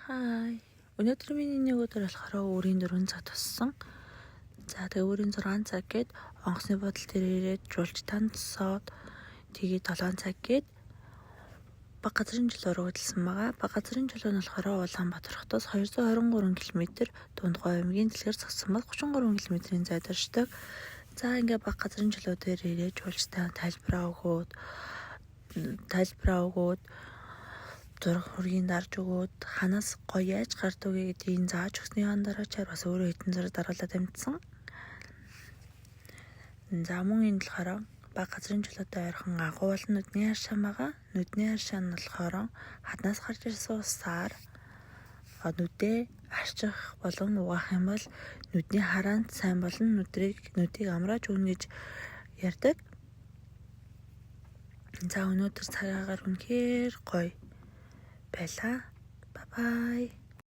Хай. Өнөөдөр миний нэг өдөр болохоор өөрийн 4 цаг туссан. За тэгээ өөрийн 6 цаг гээд онгоцны бодол дээр ирээд жуулч танцсоод тэгээд 7 цаг гээд баг газрын чөлөө рүү хөдөлсөн байгаа. Баг газрын чөлөө нь болохоор Улаанбаатар хотоос 223 км, Дундгой аймгийн дэлгэр зогссон бол 33 км-ийн зайд оршдог. За ингээ баг газрын чөлөө дээр ирээд жуулчтай тайлбараа өгөөд зураг хөргийн дарж өгөөд ханаас гоё яаж гардаг вэ гэдгийг зааж өгсний дараачаар бас өөрөө хэдэн зураг дараалаад амжсан. За мөн энэ болохоор баг газрын чөлөөтэй ойрхон агуу болон нүдний харшаан байгаа. Нүдний харшаан нь болохоор хаднаас гарч ирсэн усаар нүдээ арчих болон угаах юм бол нүдний хараанд сайн болон нүдийг амрааж өгнө гэж ярьдаг. За өнөөдөр цагаагаар үнэхээр гоё байлаа. Бай бай.